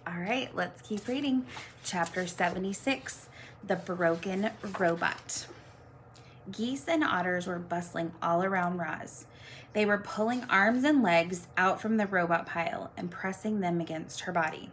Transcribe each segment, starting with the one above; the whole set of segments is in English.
All right, let's keep reading. Chapter 76, The Broken Robot. Geese and otters were bustling all around Roz. They were pulling arms and legs out from the robot pile and pressing them against her body.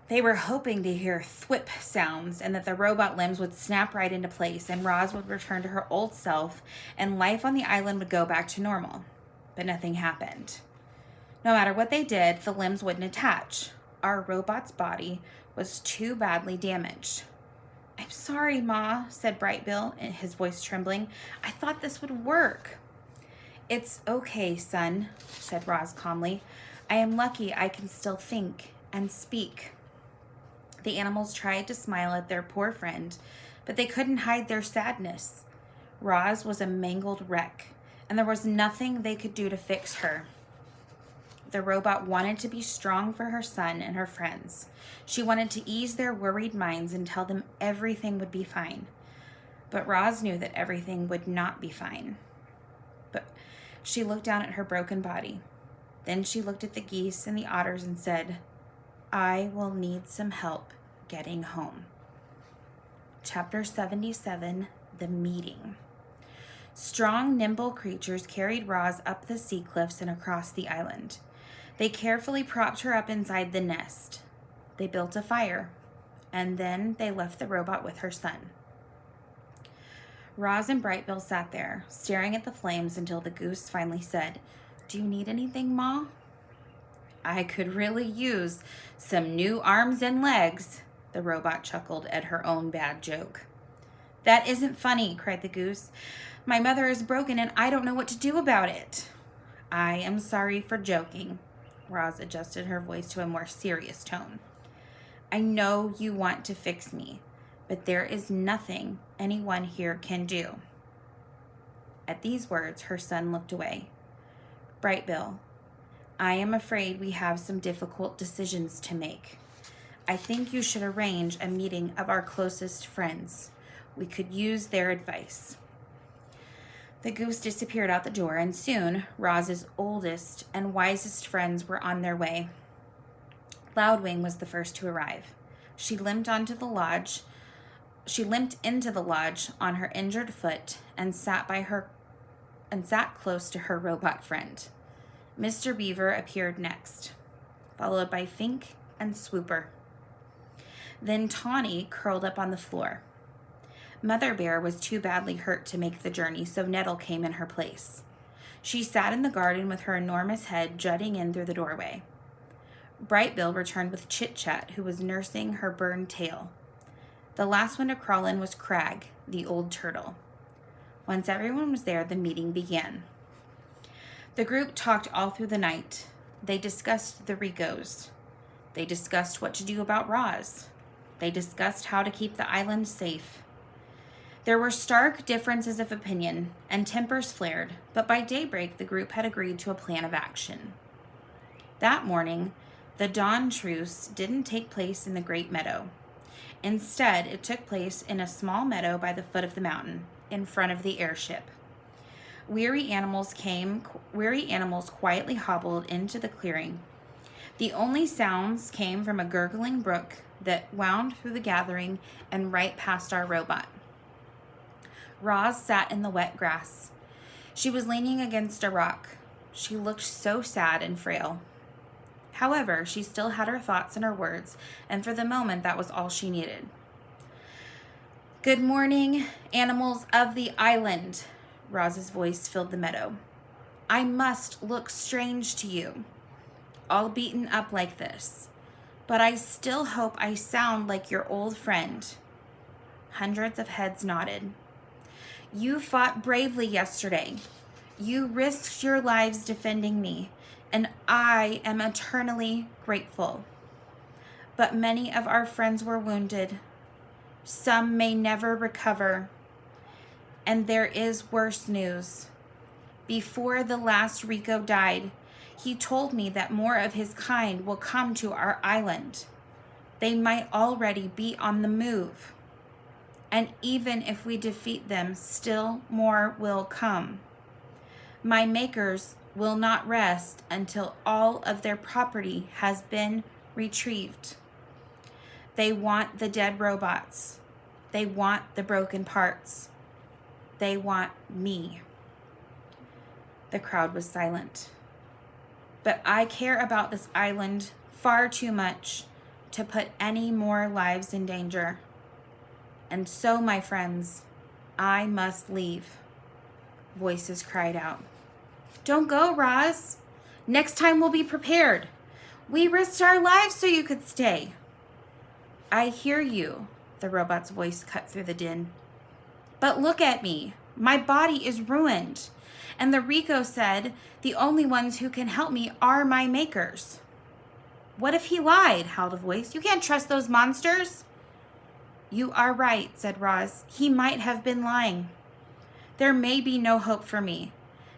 They were hoping to hear thwip sounds and that the robot limbs would snap right into place and Roz would return to her old self and life on the island would go back to normal. But nothing happened. No matter what they did, the limbs wouldn't attach. Our robot's body was too badly damaged. "I'm sorry, Ma," said Brightbill, his voice trembling. "I thought this would work." "It's okay, son," said Roz calmly. "I am lucky I can still think and speak." The animals tried to smile at their poor friend, but they couldn't hide their sadness. Roz was a mangled wreck, and there was nothing they could do to fix her. The robot wanted to be strong for her son and her friends. She wanted to ease their worried minds and tell them everything would be fine. But Roz knew that everything would not be fine. But she looked down at her broken body. Then she looked at the geese and the otters and said, "I will need some help getting home." Chapter 77, The Meeting. Strong, nimble creatures carried Roz up the sea cliffs and across the island. They carefully propped her up inside the nest. They built a fire, and then they left the robot with her son. Roz and Brightbill sat there, staring at the flames until the goose finally said, "Do you need anything, Ma?" "I could really use some new arms and legs," the robot chuckled at her own bad joke. "That isn't funny," cried the goose. "My mother is broken and I don't know what to do about it." "I am sorry for joking." Roz adjusted her voice to a more serious tone. "I know you want to fix me, but there is nothing anyone here can do." At these words, her son looked away. "Brightbill, I am afraid we have some difficult decisions to make. I think you should arrange a meeting of our closest friends. We could use their advice." The goose disappeared out the door, and soon Roz's oldest and wisest friends were on their way. Loudwing was the first to arrive. She limped into the lodge on her injured foot and sat close to her robot friend. Mr. Beaver appeared next, followed by Fink and Swooper. Then Tawny curled up on the floor. Mother Bear was too badly hurt to make the journey, so Nettle came in her place. She sat in the garden with her enormous head jutting in through the doorway. Brightbill returned with Chit Chat, who was nursing her burned tail. The last one to crawl in was Crag, the old turtle. Once everyone was there, the meeting began. The group talked all through the night. They discussed the Ricos. They discussed what to do about Roz. They discussed how to keep the island safe. There were stark differences of opinion, and tempers flared, but by daybreak the group had agreed to a plan of action. That morning, the dawn truce didn't take place in the Great Meadow. Instead, it took place in a small meadow by the foot of the mountain, in front of the airship. Weary animals quietly hobbled into the clearing. The only sounds came from a gurgling brook that wound through the gathering and right past our robot. Roz sat in the wet grass. She was leaning against a rock. She looked so sad and frail. However, she still had her thoughts and her words, and for the moment that was all she needed. "Good morning, animals of the island," Roz's voice filled the meadow. "I must look strange to you, all beaten up like this, but I still hope I sound like your old friend." Hundreds of heads nodded. "You fought bravely yesterday. You risked your lives defending me, and I am eternally grateful. But many of our friends were wounded. Some may never recover. And there is worse news. Before the last Rico died, he told me that more of his kind will come to our island. They might already be on the move. And even if we defeat them, still more will come. My makers will not rest until all of their property has been retrieved. They want the dead robots. They want the broken parts. They want me. The crowd was silent. But I care about this island far too much to put any more lives in danger. And so, my friends, I must leave. Voices cried out. Don't go, Roz. Next time we'll be prepared. We risked our lives so you could stay. I hear you, the robot's voice cut through the din. But look at me. My body is ruined. And the Rico said the only ones who can help me are my makers. What if he lied? Howled a voice. You can't trust those monsters. You are right, said Roz. He might have been lying. There may be no hope for me,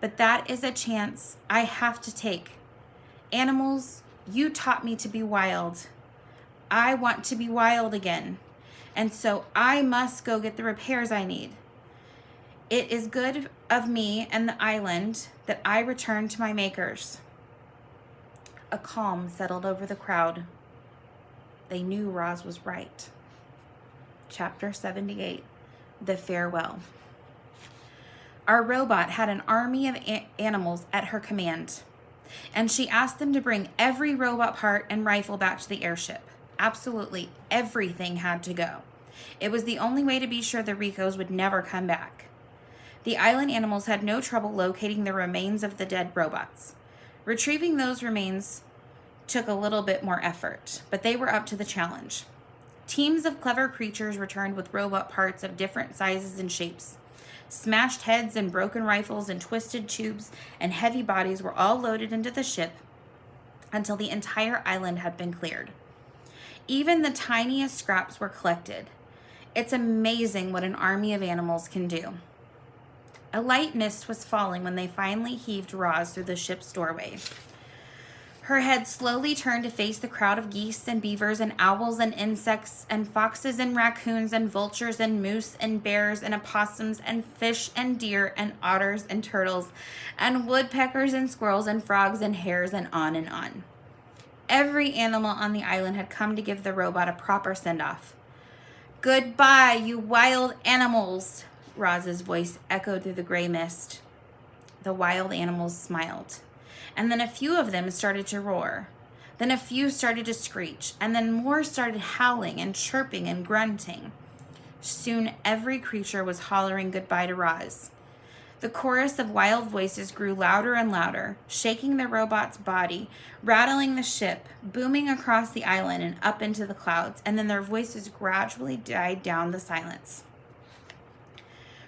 but that is a chance I have to take. Animals, you taught me to be wild. I want to be wild again, and so I must go get the repairs I need. It is good of me and the island that I return to my makers. A calm settled over the crowd. They knew Roz was right. Chapter 78, The Farewell. Our robot had an army of animals at her command, and she asked them to bring every robot part and rifle back to the airship. Absolutely everything had to go. It was the only way to be sure the Ricos would never come back. The island animals had no trouble locating the remains of the dead robots. Retrieving those remains took a little bit more effort, but they were up to the challenge. Teams of clever creatures returned with robot parts of different sizes and shapes. Smashed heads and broken rifles and twisted tubes and heavy bodies were all loaded into the ship until the entire island had been cleared. Even the tiniest scraps were collected. It's amazing what an army of animals can do. A light mist was falling when they finally heaved Roz through the ship's doorway. Her head slowly turned to face the crowd of geese and beavers and owls and insects and foxes and raccoons and vultures and moose and bears and opossums and fish and deer and otters and turtles and woodpeckers and squirrels and frogs and hares and on and on. Every animal on the island had come to give the robot a proper send-off. Goodbye, you wild animals, Roz's voice echoed through the gray mist. The wild animals smiled. And then a few of them started to roar. Then a few started to screech. And then more started howling and chirping and grunting. Soon every creature was hollering goodbye to Roz. The chorus of wild voices grew louder and louder, shaking the robot's body, rattling the ship, booming across the island and up into the clouds, and then their voices gradually died down the silence.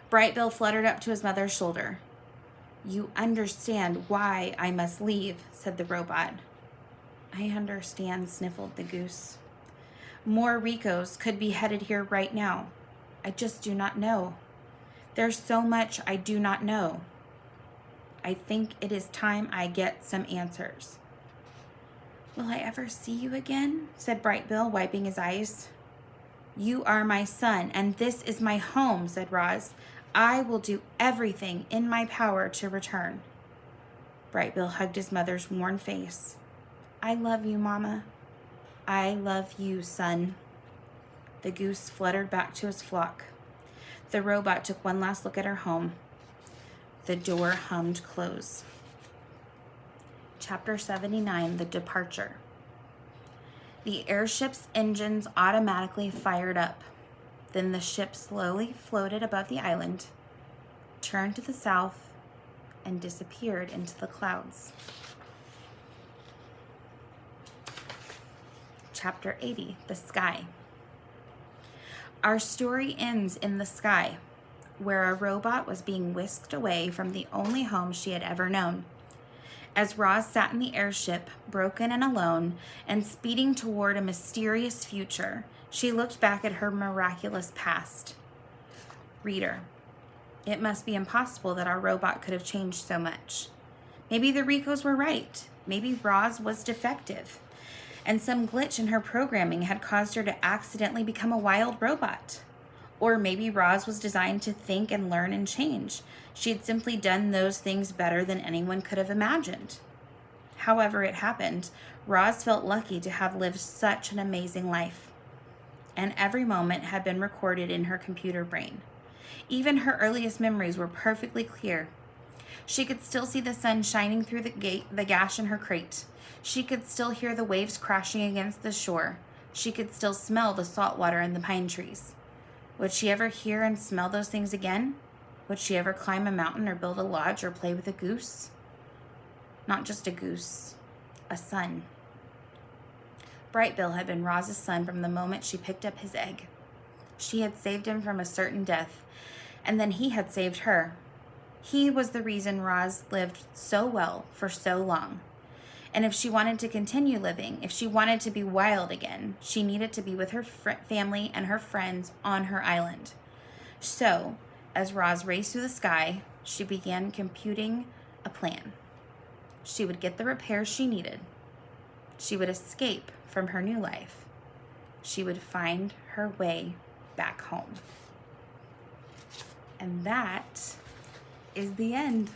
Bright Bill fluttered up to his mother's shoulder. You understand why I must leave, said the robot. I understand, sniffled the goose. More Ricos could be headed here right now. I just do not know. There's so much I do not know. I think it is time I get some answers. Will I ever see you again? Said Bright Bill, wiping his eyes. You are my son, and this is my home, said Roz. I will do everything in my power to return. Bright Bill hugged his mother's worn face. I love you, Mama. I love you, son. The goose fluttered back to his flock. The robot took one last look at her home. The door hummed close. Chapter 79, The Departure. The airship's engines automatically fired up. Then the ship slowly floated above the island, turned to the south, and disappeared into the clouds. Chapter 80, The Sky. Our story ends in the sky, where a robot was being whisked away from the only home she had ever known. As Roz sat in the airship, broken and alone, and speeding toward a mysterious future, she looked back at her miraculous past. Reader, it must be impossible that our robot could have changed so much. Maybe the Ricos were right. Maybe Roz was defective, and some glitch in her programming had caused her to accidentally become a wild robot. Or maybe Roz was designed to think and learn and change. She had simply done those things better than anyone could have imagined. However it happened, Roz felt lucky to have lived such an amazing life, and every moment had been recorded in her computer brain. Even her earliest memories were perfectly clear. She could still see the sun shining through the gash in her crate. She could still hear the waves crashing against the shore. She could still smell the salt water in the pine trees. Would she ever hear and smell those things again? Would she ever climb a mountain or build a lodge or play with a goose? Not just a goose, a son. Brightbill had been Roz's son from the moment she picked up his egg. She had saved him from a certain death, and then he had saved her. He was the reason Roz lived so well for so long. And if she wanted to continue living, if she wanted to be wild again, she needed to be with her family and her friends on her island. So, as Roz raced through the sky, she began computing a plan. She would get the repairs she needed. She would escape from her new life. She would find her way back home. And that is the end.